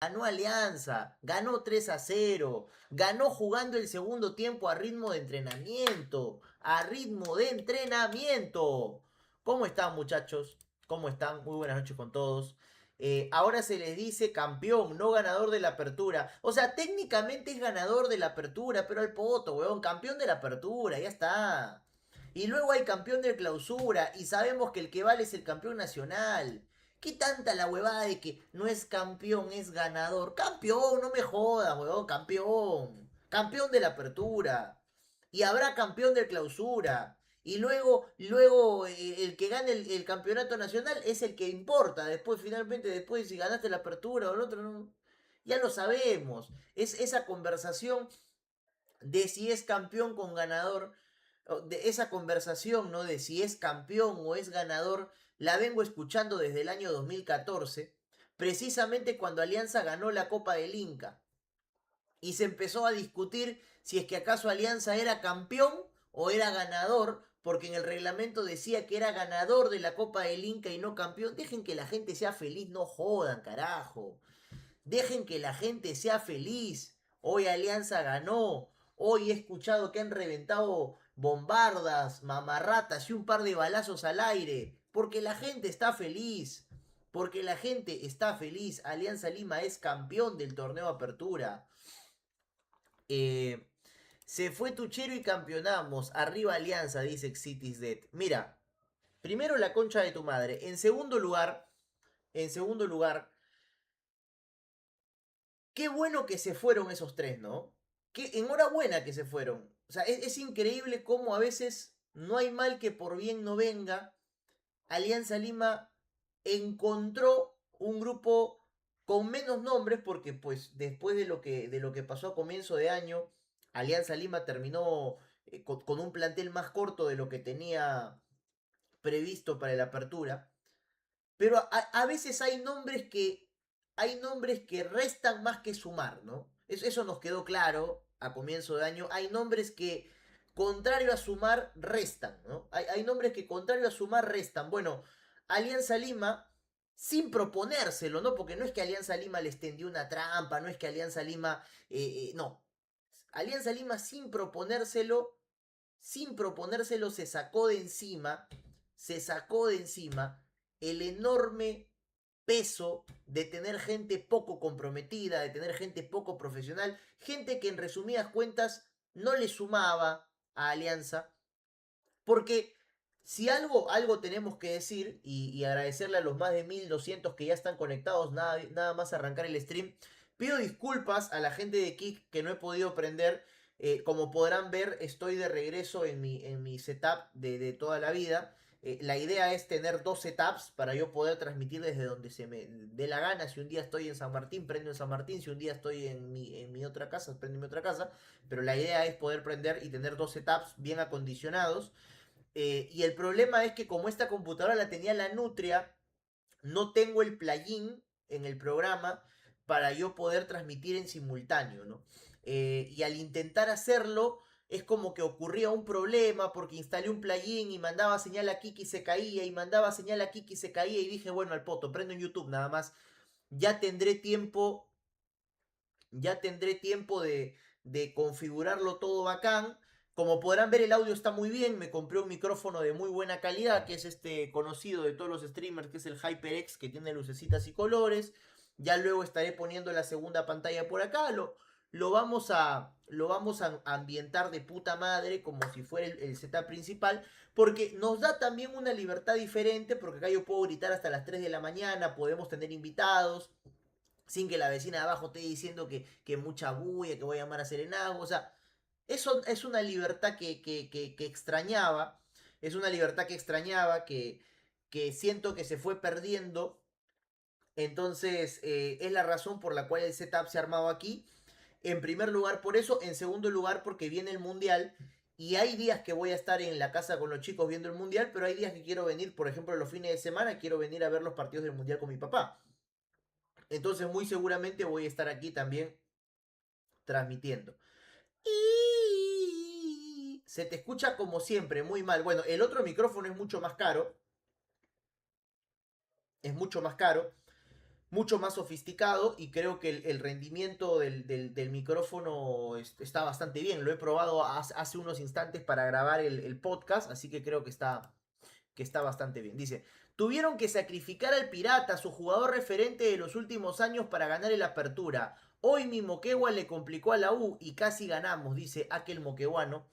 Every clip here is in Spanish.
ganó Alianza, ganó 3-0, ganó jugando el segundo tiempo a ritmo de entrenamiento, a ritmo de entrenamiento. ¿Cómo están, muchachos? ¿Cómo están? Muy buenas noches con todos. Ahora se les dice campeón, no ganador de la apertura. O sea, técnicamente es ganador de la apertura, pero al poto, weón, campeón de la apertura, ya está. Y luego hay campeón de clausura y sabemos que el que vale es el campeón nacional. ¿Qué tanta la huevada de que no es campeón, es ganador? Campeón, no me jodas, huevón, campeón. Campeón de la apertura. Y habrá campeón de clausura. Y luego el que gane el campeonato nacional es el que importa. Después, finalmente, después si ganaste la apertura o el otro, no, ya lo sabemos. Es esa conversación de si es campeón con ganador, de esa conversación, ¿no? De si es campeón o es ganador, la vengo escuchando desde el año 2014, precisamente cuando Alianza ganó la Copa del Inca. Y se empezó a discutir si es que acaso Alianza era campeón o era ganador, porque en el reglamento decía que era ganador de la Copa del Inca y no campeón. Dejen que la gente sea feliz, no jodan, carajo. Dejen que la gente sea feliz. Hoy Alianza ganó. Hoy he escuchado que han reventado bombardas, mamarratas y un par de balazos al aire. Porque la gente está feliz. Porque la gente está feliz. Alianza Lima es campeón del torneo Apertura. Eh, Se fue Tuchero y campeonamos. Arriba Alianza, dice Cities Dead. Mira, primero la concha de tu madre. En segundo lugar, qué bueno que se fueron esos tres, ¿no? Qué enhorabuena que se fueron. O sea, es increíble cómo a veces no hay mal que por bien no venga. Alianza Lima encontró un grupo con menos nombres porque pues después de lo que pasó a comienzo de año, Alianza Lima terminó con un plantel más corto de lo que tenía previsto para la apertura. Pero a veces hay nombres que restan más que sumar, ¿no? Eso nos quedó claro a comienzo de año. Hay nombres que, contrario a sumar, restan, ¿no? Hay nombres que, contrario a sumar, restan. Bueno, Alianza Lima, sin proponérselo, ¿no? Porque no es que Alianza Lima les tendió una trampa, no es que Alianza Lima, no. Alianza Lima sin proponérselo, se sacó de encima el enorme peso de tener gente poco comprometida, de tener gente poco profesional, gente que en resumidas cuentas no le sumaba a Alianza, porque si algo tenemos que decir y agradecerle a los más de 1200 que ya están conectados, nada más arrancar el stream, pido disculpas a la gente de Kik que no he podido prender. Como podrán ver, estoy de regreso en mi setup de toda la vida. La idea es tener dos setups para yo poder transmitir desde donde se me dé la gana. Si un día estoy en San Martín, prendo en San Martín. Si un día estoy en mi otra casa, prendo en mi otra casa. Pero la idea es poder prender y tener dos setups bien acondicionados. Y el problema es que como esta computadora la tenía la Nutria, no tengo el plugin en el programa para yo poder transmitir en simultáneo, ¿no? Y al intentar hacerlo, es como que ocurría un problema porque instalé un plugin y mandaba señal a Kiki y se caía, y mandaba señal a Kiki y se caía, y dije, bueno, al poto, prendo en YouTube nada más. Ya tendré tiempo, ya tendré tiempo de configurarlo todo bacán. Como podrán ver, el audio está muy bien. Me compré un micrófono de muy buena calidad, que es este conocido de todos los streamers, que es el HyperX, que tiene lucecitas y colores. Ya luego estaré poniendo la segunda pantalla por acá. Lo vamos a ambientar de puta madre, como si fuera el setup principal, porque nos da también una libertad diferente, porque acá yo puedo gritar hasta las 3 de la mañana, podemos tener invitados, sin que la vecina de abajo esté diciendo que mucha bulla, que voy a llamar a serenazgo. O sea, eso es una libertad que extrañaba. Es una libertad que extrañaba, que siento que se fue perdiendo. Entonces, es la razón por la cual el setup se ha armado aquí. En primer lugar por eso, en segundo lugar porque viene el mundial y hay días que voy a estar en la casa con los chicos viendo el mundial, pero hay días que quiero venir, por ejemplo, los fines de semana, quiero venir a ver los partidos del mundial con mi papá. Entonces muy seguramente voy a estar aquí también transmitiendo. Y se te escucha como siempre, muy mal. Bueno, el otro micrófono es mucho más caro. Es mucho más caro. mucho más sofisticado y creo que el rendimiento del micrófono está bastante bien. Lo he probado hace unos instantes para grabar el podcast, así que creo que está bastante bien. Dice, tuvieron que sacrificar al Pirata, su jugador referente de los últimos años, para ganar el Apertura. Hoy mi Moquegua le complicó a la U y casi ganamos, dice aquel moqueguano,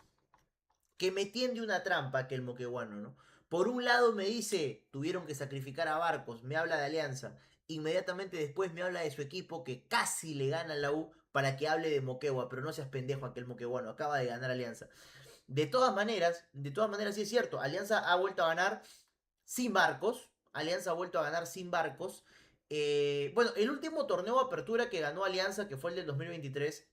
que me tiende una trampa aquel moqueguano, ¿no? Por un lado me dice, tuvieron que sacrificar a Barcos, me habla de Alianza. Inmediatamente después me habla de su equipo que casi le gana a la U para que hable de Moquegua, pero no seas pendejo aquel moqueguano, acaba de ganar Alianza. De todas maneras sí es cierto, Alianza ha vuelto a ganar sin Barcos, Alianza ha vuelto a ganar sin Barcos. Bueno, el último torneo de apertura que ganó Alianza, que fue el del 2023,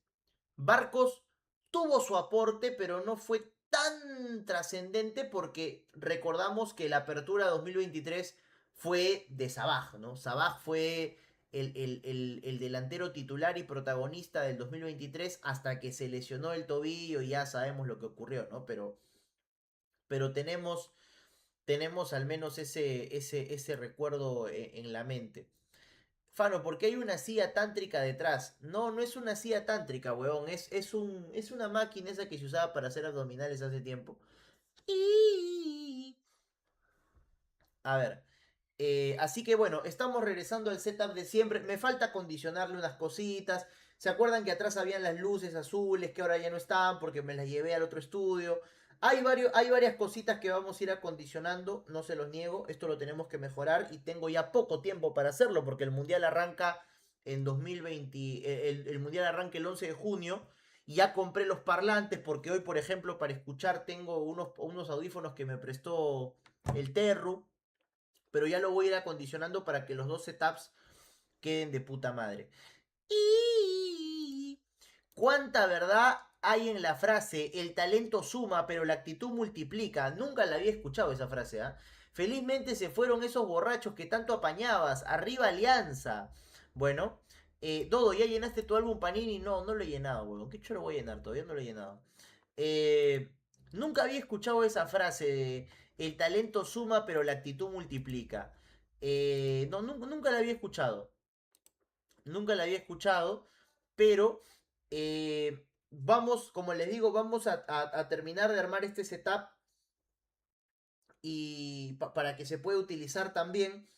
Barcos tuvo su aporte, pero no fue tan trascendente porque recordamos que la apertura 2023 fue de Sabaj, ¿no? Sabaj fue el delantero titular y protagonista del 2023 hasta que se lesionó el tobillo y ya sabemos lo que ocurrió, ¿no? Pero tenemos al menos ese recuerdo en la mente. Fano, ¿por qué hay una silla tántrica detrás? No, no es una silla tántrica, weón. Es una máquina esa que se usaba para hacer abdominales hace tiempo. Y... A ver. Así que bueno, estamos regresando al setup de siempre. Me falta acondicionarle unas cositas. ¿Se acuerdan que atrás habían las luces azules que ahora ya no están porque me las llevé al otro estudio? Hay varias cositas que vamos a ir acondicionando, no se los niego. Esto lo tenemos que mejorar y tengo ya poco tiempo para hacerlo porque el mundial arranca en 2020. El mundial arranca el 11 de junio. Y ya compré los parlantes porque hoy, por ejemplo, para escuchar tengo unos audífonos que me prestó el Terru, pero ya lo voy a ir acondicionando para que los dos setups queden de puta madre. Y... ¿Cuánta verdad hay en la frase el talento suma pero la actitud multiplica? Nunca la había escuchado esa frase, ¿ah? Felizmente se fueron esos borrachos que tanto apañabas. Arriba Alianza. Bueno, Dodo, ¿ya llenaste tu álbum Panini? No, no lo he llenado, weón. ¿Qué chulo voy a llenar? Todavía no lo he llenado. Eh, Nunca había escuchado esa frase de el talento suma pero la actitud multiplica. No, nunca la había escuchado. Nunca la había escuchado, pero vamos, como les digo, vamos a terminar de armar este setup y para que se pueda utilizar también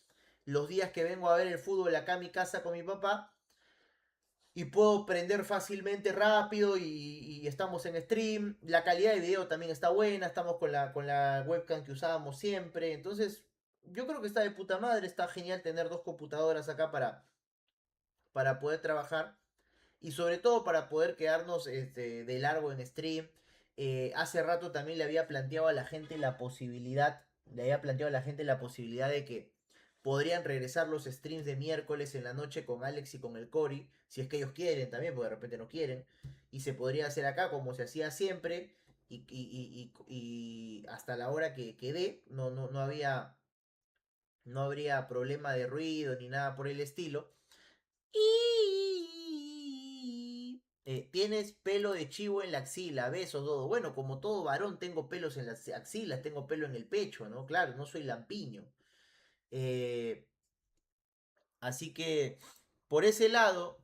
los días que vengo a ver el fútbol acá a mi casa con mi papá y puedo prender fácilmente rápido y estamos en stream. La calidad de video también está buena, estamos con la webcam que usábamos siempre. Entonces, yo creo que está de puta madre, está genial tener dos computadoras acá para poder trabajar y sobre todo para poder quedarnos de largo en stream. Hace rato también le había planteado a la gente la posibilidad, le había planteado a la gente la posibilidad de que podrían regresar los streams de miércoles en la noche con Alex y con el Cory, si es que ellos quieren también, porque de repente no quieren, y se podría hacer acá como se hacía siempre, y hasta la hora que quedé, no habría problema de ruido ni nada por el estilo. Tienes pelo de chivo en la axila, besos, todo. Bueno, como todo varón, tengo pelos en las axilas, tengo pelo en el pecho, ¿no? Claro, no soy lampiño. Eh, Así que por ese lado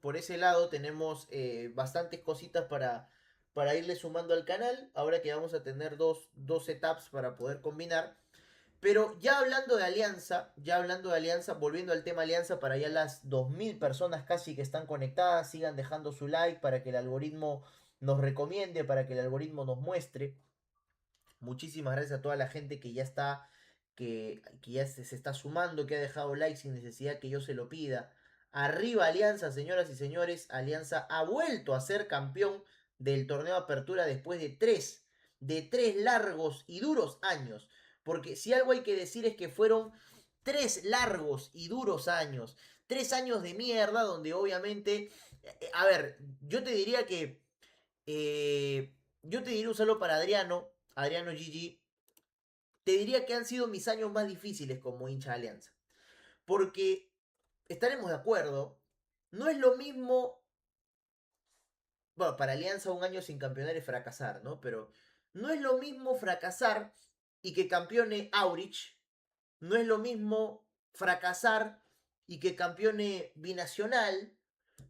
tenemos bastantes cositas para irle sumando al canal. Ahora que vamos a tener dos setups para poder combinar. Pero ya hablando de Alianza, volviendo al tema Alianza, para ya las 2000 personas casi que están conectadas, sigan dejando su like para que el algoritmo nos recomiende, para que el algoritmo nos muestre. Muchísimas gracias a toda la gente que ya está, que ya se está sumando, que ha dejado like sin necesidad que yo se lo pida. Arriba Alianza, señoras y señores. Alianza ha vuelto a ser campeón del torneo de apertura después de tres largos y duros años. Porque si algo hay que decir es que fueron 3 largos y duros años. 3 años de mierda donde obviamente... a ver, yo te diría un saludo para Adriano GG. Te diría que han sido mis años más difíciles como hincha de Alianza. Porque estaremos de acuerdo, no es lo mismo. Bueno, para Alianza un año sin campeonar es fracasar, ¿no? Pero no es lo mismo fracasar y que campeone Aurich. No es lo mismo fracasar y que campeone Binacional.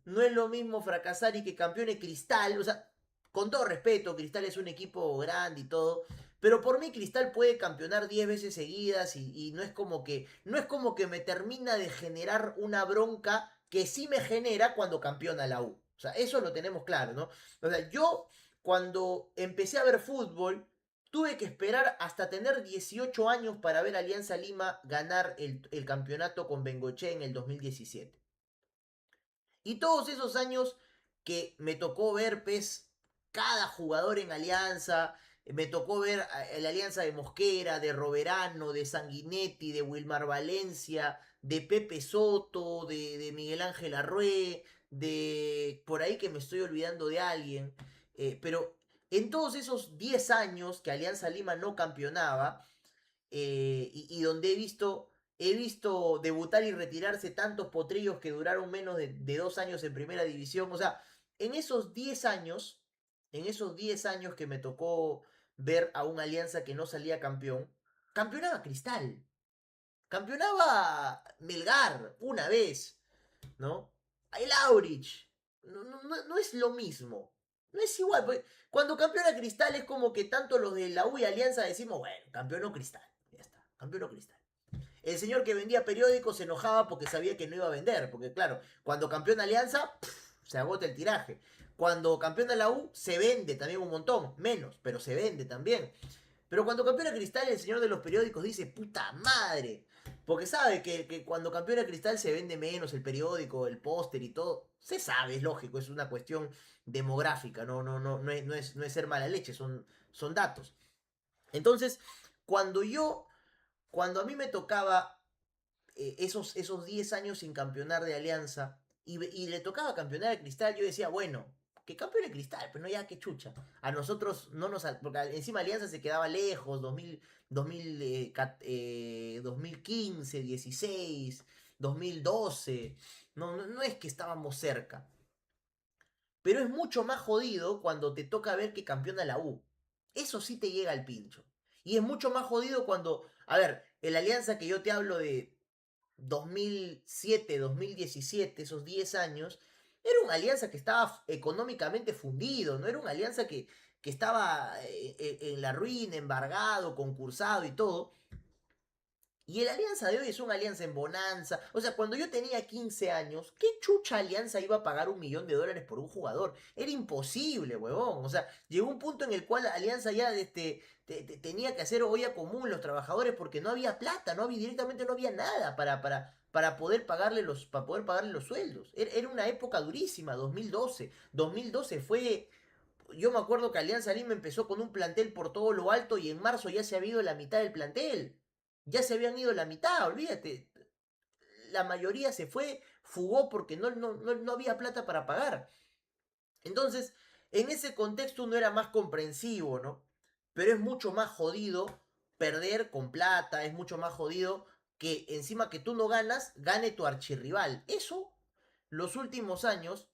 No es lo mismo fracasar y que campeone Cristal. O sea, con todo respeto, Cristal es un equipo grande y todo. Pero por mí Cristal puede campeonar 10 veces seguidas y no es como que no es como que me termina de generar una bronca que sí me genera cuando campeona la U. O sea, eso lo tenemos claro, ¿no? O sea, yo cuando empecé a ver fútbol tuve que esperar hasta tener 18 años para ver a Alianza Lima ganar el campeonato con Bengoche en el 2017. Y todos esos años que me tocó ver, pues, cada jugador en Alianza, me tocó ver la Alianza de Mosquera, de Roverano, de Sanguinetti, de Wilmar Valencia, de Pepe Soto, de Miguel Ángel Arrué, de por ahí que me estoy olvidando de alguien. Pero en todos esos 10 años que Alianza Lima no campeonaba, y donde he visto debutar y retirarse tantos potrillos que duraron menos de 2 años en primera división. O sea, en esos 10 años, en esos 10 años que me tocó ver a una Alianza que no salía campeón, campeonaba Cristal, campeonaba Melgar una vez, ¿no? El Aurich, no es lo mismo. No es igual. Cuando campeona Cristal es como que tanto los de la U y Alianza decimos, bueno, campeonó Cristal. Ya está, campeonó Cristal. El señor que vendía periódicos se enojaba porque sabía que no iba a vender. Porque claro, cuando campeona Alianza, se agota el tiraje. Cuando campeona la U, se vende también un montón. Menos, pero se vende también. Pero cuando campeona Cristal, el señor de los periódicos dice, puta madre. Porque sabe que cuando campeona Cristal se vende menos el periódico, el póster y todo. Se sabe, es lógico, es una cuestión demográfica, no es ser mala leche, son datos. Entonces, cuando yo, cuando a mí me tocaba esos 10 años sin campeonar de Alianza y le tocaba campeonar de Cristal, yo decía, bueno, que campeone Cristal, pero no ya que chucha. A nosotros no nos... Porque encima Alianza se quedaba lejos, 2015, 16, 2012. No es que estábamos cerca. Pero es mucho más jodido cuando te toca ver que campeona la U. Eso sí te llega al pincho. Y es mucho más jodido cuando, a ver, el Alianza que yo te hablo de 2007, 2017, esos 10 años, era una alianza que estaba económicamente fundido, no era una alianza que estaba en la ruina, embargado, concursado y todo. Y la alianza de hoy es una alianza en bonanza. O sea, cuando yo tenía 15 años, ¿qué chucha alianza iba a pagar $1 millón por un jugador? Era imposible, huevón. O sea, llegó un punto en el cual la alianza ya tenía que hacer olla común los trabajadores porque no había plata, directamente no había nada para poder pagarle los sueldos. Era una época durísima, 2012. 2012 fue... Yo me acuerdo que Alianza Lima empezó con un plantel por todo lo alto y en marzo ya se había ido la mitad del plantel. Ya se habían ido la mitad, olvídate. La mayoría se fue, fugó porque no había plata para pagar. Entonces, en ese contexto uno era más comprensivo, ¿no? Pero es mucho más jodido perder con plata, es mucho más jodido que encima que tú no ganas, gane tu archirrival. Eso, los últimos años,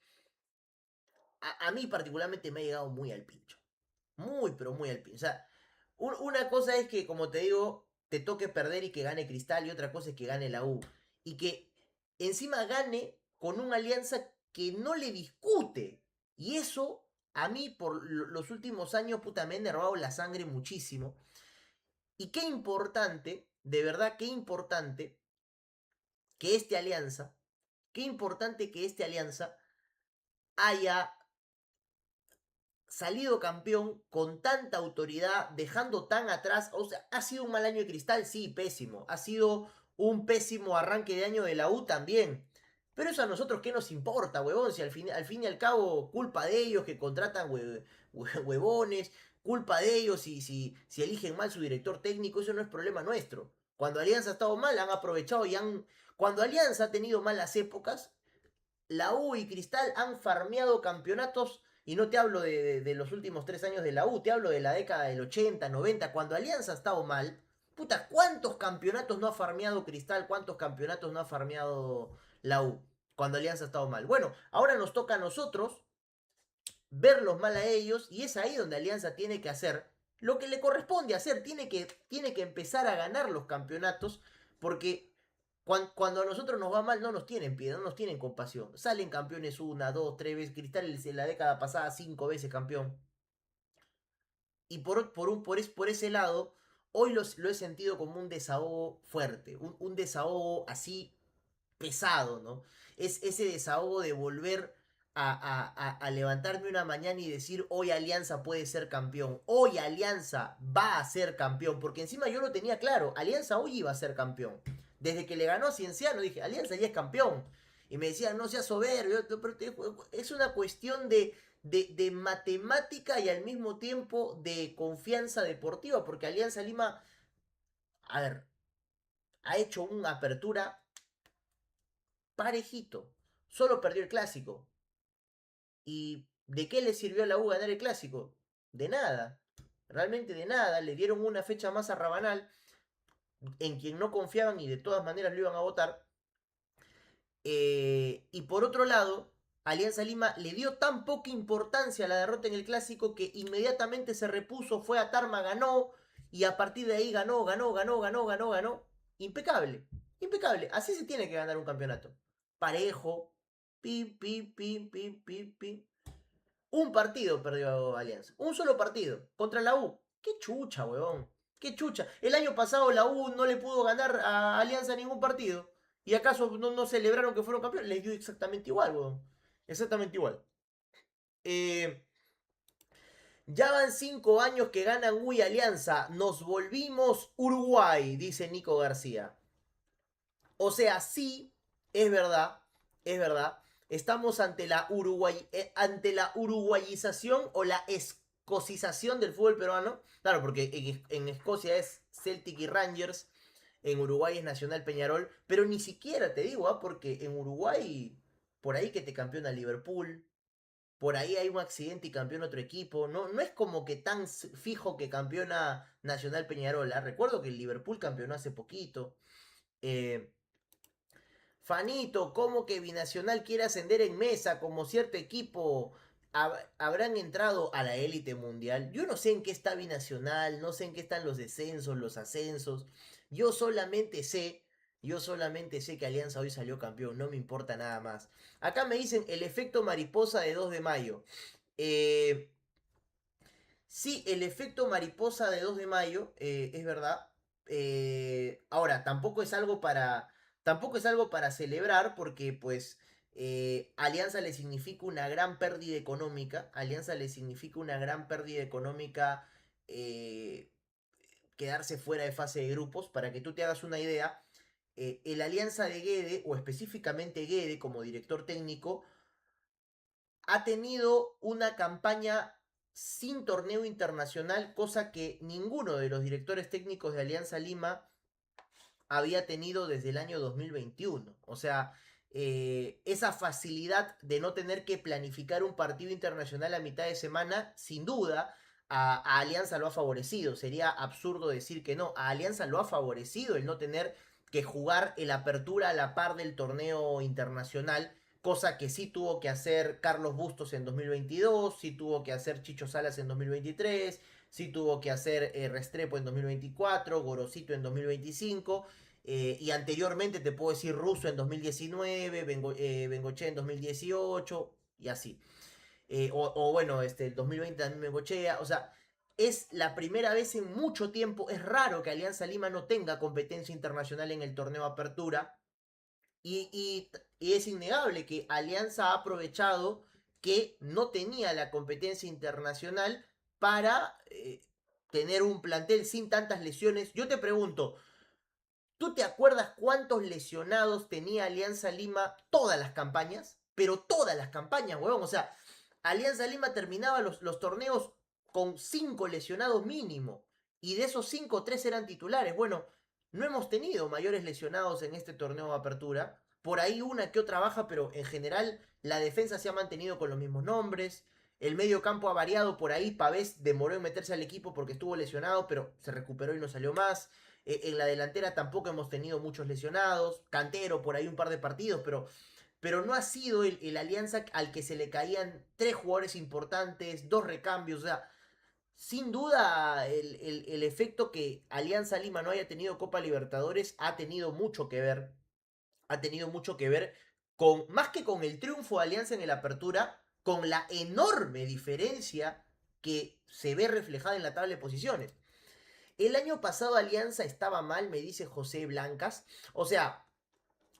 a mí particularmente me ha llegado muy al pincho. Muy, pero muy al pincho. O sea, una cosa es que, como te digo, te toque perder y que gane Cristal, y otra cosa es que gane la U. Y que encima gane con una alianza que no le discute. Y eso, a mí, por los últimos años, puta, me ha enervado la sangre muchísimo. Y qué importante, de verdad, qué importante que esta alianza, qué importante que esta alianza haya salido campeón con tanta autoridad, dejando tan atrás. O sea, ¿ha sido un mal año de Cristal? Sí, pésimo. ¿Ha sido un pésimo arranque de año de la U? También. Pero eso a nosotros, ¿qué nos importa, huevón? Si al fin y al cabo, culpa de ellos que contratan huevones, culpa de ellos si eligen mal su director técnico, eso no es problema nuestro. Cuando Alianza ha estado mal, han aprovechado y han... Cuando Alianza ha tenido malas épocas, la U y Cristal han farmeado campeonatos, y no te hablo de los últimos 3 años de la U, te hablo de la década del 80, 90, cuando Alianza ha estado mal. Puta, ¿cuántos campeonatos no ha farmeado Cristal? ¿Cuántos campeonatos no ha farmeado la U cuando Alianza ha estado mal? Bueno, ahora nos toca a nosotros verlos mal a ellos, y es ahí donde Alianza tiene que hacer lo que le corresponde hacer, tiene que empezar a ganar los campeonatos, porque Cuando a nosotros nos va mal, no nos tienen piedad, no nos tienen compasión. Salen campeones una, dos, tres veces. Cristal en la década pasada, 5 veces campeón. Y por ese lado, hoy lo he sentido como un desahogo fuerte, un desahogo así pesado, ¿no? Es ese desahogo de volver a levantarme una mañana y decir, hoy Alianza puede ser campeón, hoy Alianza va a ser campeón, porque encima yo lo tenía claro, Alianza hoy iba a ser campeón. Desde que le ganó a Cienciano dije, Alianza ya es campeón. Y me decían, no seas soberbio, es una cuestión de matemática y al mismo tiempo de confianza deportiva, porque Alianza Lima, a ver, ha hecho una apertura parejito. Solo perdió el clásico. ¿Y de qué le sirvió a la U ganar el clásico? De nada. Realmente de nada. Le dieron una fecha más a Rabanal, en quien no confiaban y de todas maneras lo iban a votar. Y por otro lado, Alianza Lima le dio tan poca importancia a la derrota en el clásico que inmediatamente se repuso, fue a Tarma, ganó, y a partir de ahí ganó. Impecable, impecable. Así se tiene que ganar un campeonato. Parejo, pim, pim, pim, pim, pim, pim. Un partido perdió Alianza. Un solo partido. Contra la U. Qué chucha, huevón. Qué chucha. El año pasado la U no le pudo ganar a Alianza ningún partido. ¿Y acaso no celebraron que fueron campeones? Les dio exactamente igual, huevón. Exactamente igual. Eh, ya van 5 años que ganan U y Alianza. Nos volvimos Uruguay, dice Nico García. O sea, sí, es verdad, es verdad. Estamos ante la uruguayización o la escocización del fútbol peruano. Claro, porque en Escocia es Celtic y Rangers, en Uruguay es Nacional Peñarol, pero ni siquiera te digo, porque en Uruguay, por ahí que te campeona Liverpool, por ahí hay un accidente y campeona otro equipo. No es como que tan fijo que campeona Nacional Peñarol. Recuerdo que el Liverpool campeonó hace poquito. Eh, Fanito, ¿cómo que Binacional quiere ascender en mesa? Como cierto equipo habrán entrado a la élite mundial. Yo no sé en qué está Binacional, no sé en qué están los descensos, los ascensos. Yo solamente sé, yo solamente sé que Alianza hoy salió campeón, no me importa nada más. Acá me dicen el efecto mariposa de 2 de mayo. Eh, sí, el efecto mariposa de 2 de mayo, es verdad. Ahora, tampoco es algo para celebrar porque pues Alianza le significa una gran pérdida económica. Alianza le significa una gran pérdida económica eh, quedarse fuera de fase de grupos. Para que tú te hagas una idea, el Alianza de Guede, o específicamente Guede como director técnico, ha tenido una campaña sin torneo internacional, cosa que ninguno de los directores técnicos de Alianza Lima había tenido desde el año 2021. O sea, esa facilidad de no tener que planificar un partido internacional a mitad de semana, sin duda, a Alianza lo ha favorecido. Sería absurdo decir que no. A Alianza lo ha favorecido el no tener que jugar el apertura a la par del torneo internacional, cosa que sí tuvo que hacer Carlos Bustos en 2022, sí tuvo que hacer Chicho Salas en 2023, sí tuvo que hacer Restrepo en 2024, Gorosito en 2025, y anteriormente te puedo decir Russo en 2019, Bengochea en 2018, y así. O bueno, el 2020 también Bengochea, o sea, es la primera vez en mucho tiempo, es raro que Alianza Lima no tenga competencia internacional en el torneo Apertura, y, y, y es innegable que Alianza ha aprovechado que no tenía la competencia internacional para tener un plantel sin tantas lesiones. Yo te pregunto, ¿tú te acuerdas cuántos lesionados tenía Alianza Lima todas las campañas? Pero todas las campañas, huevón. O sea, Alianza Lima terminaba los torneos con 5 lesionados mínimo. Y de esos 5, 3 eran titulares. Bueno, no hemos tenido mayores lesionados en este torneo de apertura. Por ahí una que otra baja, pero en general la defensa se ha mantenido con los mismos nombres. El medio campo ha variado por ahí. Pavés demoró en meterse al equipo porque estuvo lesionado, pero se recuperó y no salió más. En la delantera tampoco hemos tenido muchos lesionados. Cantero por ahí un par de partidos, pero no ha sido el Alianza al que se le caían 3 jugadores importantes, 2 recambios. O sea, sin duda el efecto que Alianza Lima no haya tenido Copa Libertadores ha tenido mucho que ver. ha tenido mucho que ver con, más que con el triunfo de Alianza en el Apertura, con la enorme diferencia que se ve reflejada en la tabla de posiciones. El año pasado Alianza estaba mal, me dice José Blancas. O sea,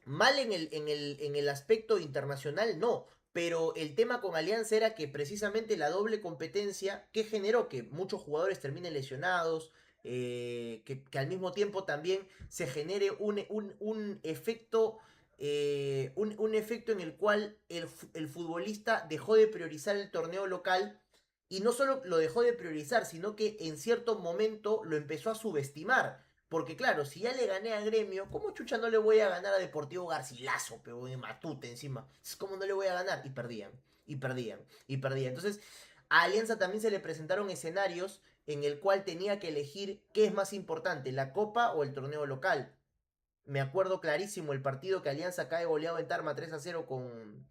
mal en el aspecto internacional, no. Pero el tema con Alianza era que precisamente la doble competencia que generó que muchos jugadores terminen lesionados, que al mismo tiempo también se genere un efecto, un efecto en el cual el futbolista dejó de priorizar el torneo local y no solo lo dejó de priorizar, sino que en cierto momento lo empezó a subestimar. Porque claro, si ya le gané a Gremio, ¿cómo chucha no le voy a ganar a Deportivo Garcilaso, pero en Matute encima? ¿Cómo no le voy a ganar? Y perdían, y perdían, y perdían. Entonces, a Alianza también se le presentaron escenarios en el cual tenía que elegir qué es más importante, la Copa o el torneo local. Me acuerdo clarísimo el partido que Alianza cae goleado en Tarma 3-0 con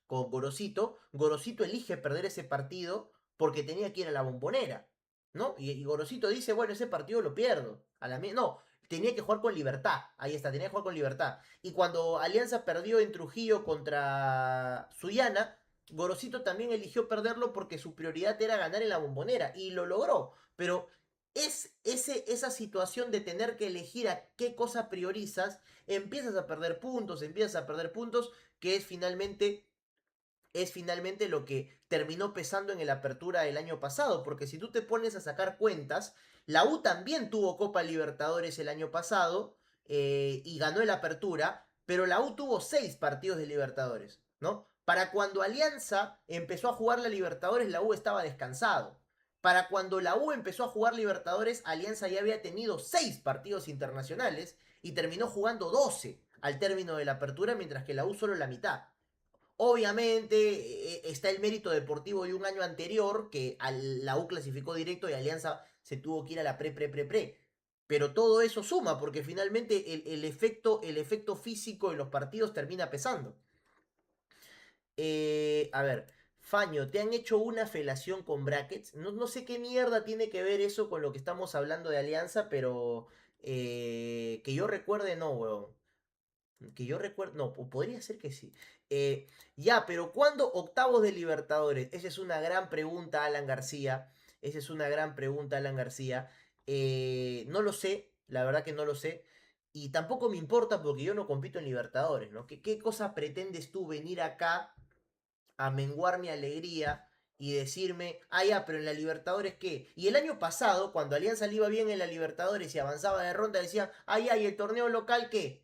Gorosito. Gorosito elige perder ese partido porque tenía que ir a la Bombonera, ¿no? Y Gorosito dice, bueno, ese partido lo pierdo. No, tenía que jugar con libertad. Ahí está, tenía que jugar con libertad. Y cuando Alianza perdió en Trujillo contra Sullana, Gorosito también eligió perderlo porque su prioridad era ganar en la Bombonera. Y lo logró. Pero esa situación de tener que elegir a qué cosa priorizas, empiezas a perder puntos, que es finalmente lo que terminó pesando en el apertura del año pasado, porque si tú te pones a sacar cuentas, la U también tuvo Copa Libertadores el año pasado y ganó el apertura, pero la U tuvo 6 partidos de Libertadores, ¿no? Para cuando Alianza empezó a jugar la Libertadores, la U estaba descansado. Para cuando la U empezó a jugar Libertadores, Alianza ya había tenido 6 partidos internacionales y terminó jugando 12 al término de la apertura, mientras que la U solo la mitad. Obviamente está el mérito deportivo de un año anterior, que la U clasificó directo y Alianza se tuvo que ir a la pre. Pero todo eso suma, porque finalmente el efecto físico en los partidos termina pesando. A ver, Faño, ¿te han hecho una felación con brackets? No sé qué mierda tiene que ver eso con lo que estamos hablando de Alianza, pero que yo recuerde, no, weón. Que yo recuerdo, no, podría ser que sí. Ya, pero ¿cuándo octavos de Libertadores? Esa es una gran pregunta, Alan García. Esa es una gran pregunta, Alan García. No lo sé, la verdad que no lo sé. Y tampoco me importa porque yo no compito en Libertadores, ¿no? ¿Qué cosa pretendes tú venir acá a menguar mi alegría y decirme, ah, ya, pero en la Libertadores qué? Y el año pasado, cuando Alianza le iba bien en la Libertadores y avanzaba de ronda, decía, ah, ya, ¿y el torneo local qué?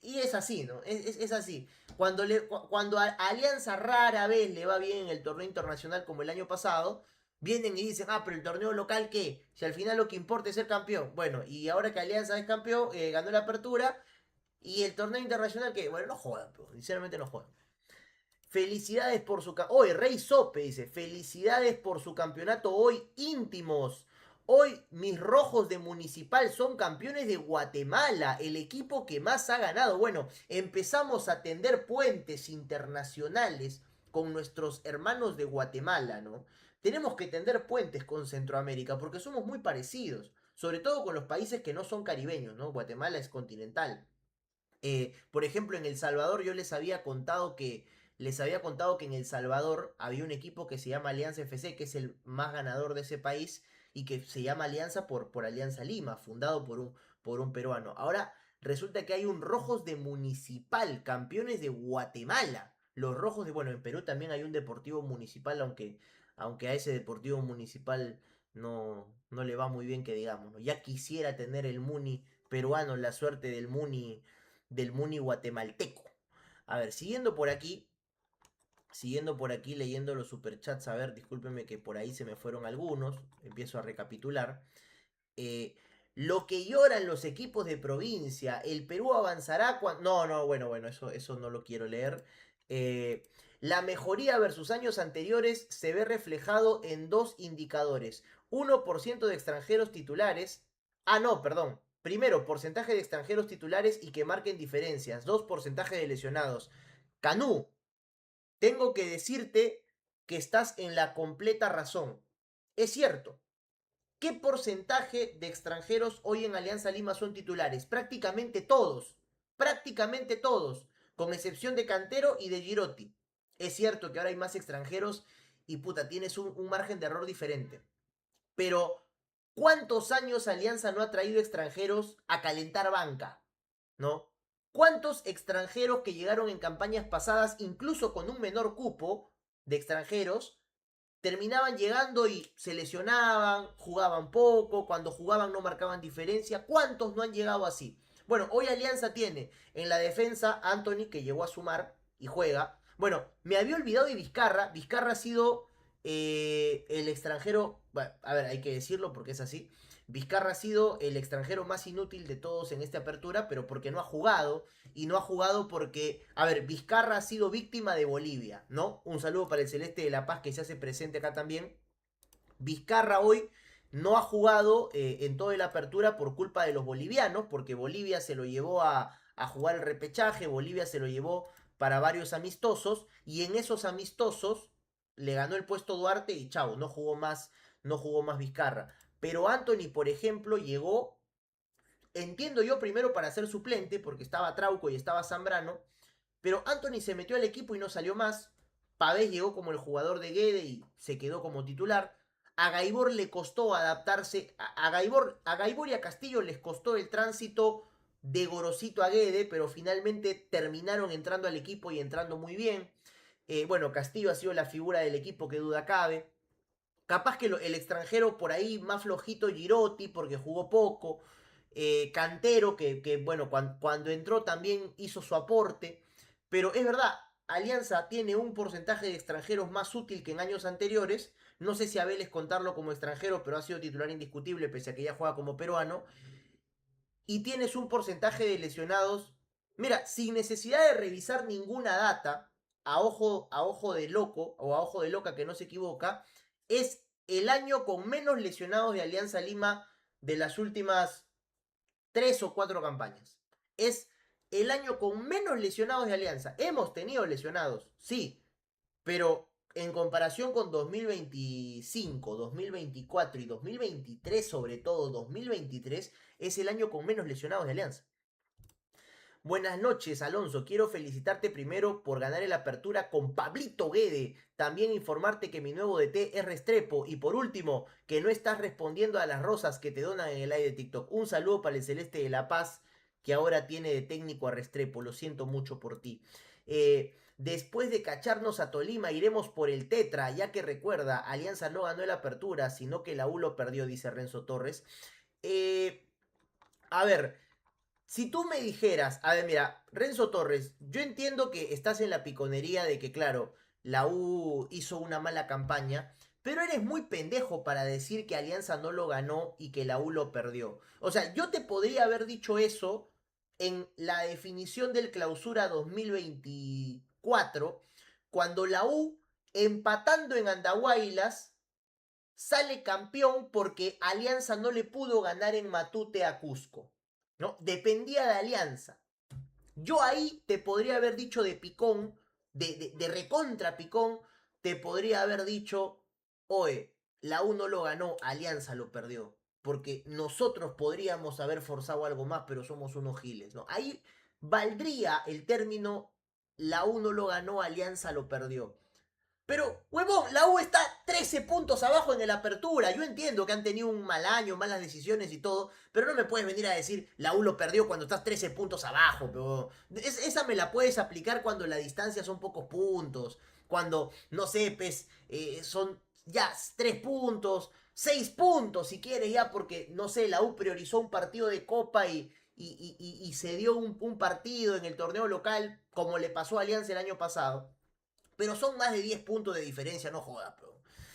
Y es así, ¿no? Es así. Cuando a Alianza rara vez le va bien en el torneo internacional como el año pasado, vienen y dicen, ah, pero el torneo local qué? Si al final lo que importa es ser campeón. Bueno, y ahora que Alianza es campeón, ganó la apertura, y el torneo internacional qué? Bueno, no juegan, pero, sinceramente no juegan. Felicidades por su... Hoy, Rey Sope dice, felicidades por su campeonato hoy íntimos. Hoy mis rojos de Municipal son campeones de Guatemala, el equipo que más ha ganado. Bueno, empezamos a tender puentes internacionales con nuestros hermanos de Guatemala, ¿no? Tenemos que tender puentes con Centroamérica porque somos muy parecidos, sobre todo con los países que no son caribeños, ¿no? Guatemala es continental. Por ejemplo, en El Salvador yo les había contado que en El Salvador había un equipo que se llama Alianza FC, que es el más ganador de ese país y que se llama Alianza por Alianza Lima, fundado por un peruano. Ahora resulta que hay un Rojos de Municipal, campeones de Guatemala. Los Rojos bueno, en Perú también hay un Deportivo Municipal, aunque a ese Deportivo Municipal no le va muy bien que digamos, ¿no? Ya quisiera tener el Muni peruano, la suerte del Muni guatemalteco. A ver, siguiendo por aquí leyendo los superchats, a ver, discúlpenme que por ahí se me fueron algunos, empiezo a recapitular. Eh, lo que lloran los equipos de provincia, el Perú avanzará cuando... No, bueno, eso no lo quiero leer. La mejoría versus años anteriores se ve reflejado en dos indicadores. 1% de extranjeros titulares. Ah, no, perdón. Primero, porcentaje de extranjeros titulares y que marquen diferencias. Dos, porcentaje de lesionados. Canú, tengo que decirte que estás en la completa razón. Es cierto. ¿Qué porcentaje de extranjeros hoy en Alianza Lima son titulares? Prácticamente todos. prácticamente todos, con excepción de Cantero y de Girotti. Es cierto que ahora hay más extranjeros y puta, tienes un margen de error diferente. Pero, ¿cuántos años Alianza no ha traído extranjeros a calentar banca? ¿No? ¿Cuántos extranjeros que llegaron en campañas pasadas, incluso con un menor cupo de extranjeros, terminaban llegando y se lesionaban, jugaban poco, cuando jugaban no marcaban diferencia? ¿Cuántos no han llegado así? Bueno, hoy Alianza tiene en la defensa Anthony, que llegó a sumar y juega. Bueno, me había olvidado de Vizcarra. Vizcarra ha sido el extranjero, bueno, a ver, hay que decirlo porque es así. Vizcarra ha sido el extranjero más inútil de todos en esta apertura, pero porque no ha jugado. Y no ha jugado porque, a ver, Vizcarra ha sido víctima de Bolivia, ¿no? Un saludo para el Celeste de La Paz que se hace presente acá también. Vizcarra hoy no ha jugado en toda la apertura por culpa de los bolivianos, porque Bolivia se lo llevó a jugar el repechaje, Bolivia se lo llevó para varios amistosos, y en esos amistosos le ganó el puesto Duarte y chao, no jugó más Vizcarra. Pero Anthony, por ejemplo, llegó, entiendo yo, primero para ser suplente, porque estaba Trauco y estaba Zambrano, pero Anthony se metió al equipo y no salió más. Pavés llegó como el jugador de Guede y se quedó como titular. A Gaibor le costó adaptarse. A Gaibor y a Castillo les costó el tránsito de Gorosito a Guede, pero finalmente terminaron entrando al equipo y entrando muy bien. Bueno, Castillo ha sido la figura del equipo, que duda cabe. Capaz que el extranjero por ahí más flojito, Girotti, porque jugó poco. Cantero, que bueno, cuando entró también hizo su aporte. Pero es verdad, Alianza tiene un porcentaje de extranjeros más útil que en años anteriores. No sé si a Vélez contarlo como extranjero, pero ha sido titular indiscutible, pese a que ya juega como peruano. Y tienes un porcentaje de lesionados. Mira, sin necesidad de revisar ninguna data, a ojo de loco o a ojo de loca que no se equivoca, es el año con menos lesionados de Alianza Lima de las últimas 3 o 4 campañas. Es el año con menos lesionados de Alianza. Hemos tenido lesionados, sí, pero en comparación con 2025, 2024 y 2023, sobre todo 2023, es el año con menos lesionados de Alianza. Buenas noches, Alonso. Quiero felicitarte primero por ganar el apertura con Pablito Guede. También informarte que mi nuevo DT es Restrepo. Y por último, que no estás respondiendo a las rosas que te donan en el live de TikTok. Un saludo para el Celeste de La Paz, que ahora tiene de técnico a Restrepo. Lo siento mucho por ti. Después de cacharnos a Tolima, iremos por el Tetra, ya que recuerda, Alianza no ganó el apertura, sino que la U lo perdió, dice Renzo Torres. A ver, si tú me dijeras, a ver, mira, Renzo Torres, yo entiendo que estás en la piconería de que, claro, la U hizo una mala campaña, pero eres muy pendejo para decir que Alianza no lo ganó y que la U lo perdió. O sea, yo te podría haber dicho eso en la definición del clausura 2024, cuando la U, empatando en Andahuaylas, sale campeón porque Alianza no le pudo ganar en Matute a Cusco, ¿no? Dependía de Alianza. Yo ahí te podría haber dicho de picón, de recontra picón, te podría haber dicho, oye, la U no lo ganó, Alianza lo perdió. Porque nosotros podríamos haber forzado algo más, pero somos unos giles, ¿no? Ahí valdría el término, la U no lo ganó, Alianza lo perdió. Pero, huevón, la U está 13 puntos abajo en el apertura. Yo entiendo que han tenido un mal año, malas decisiones y todo, pero no me puedes venir a decir la U lo perdió cuando estás 13 puntos abajo. Pero esa me la puedes aplicar cuando la distancia son pocos puntos. Cuando, no sé, pues, son ya 3 puntos, 6 puntos si quieres ya, porque, no sé, la U priorizó un partido de Copa y se dio un partido en el torneo local, como le pasó a Alianza el año pasado. Pero son más de 10 puntos de diferencia, no jodas, bro.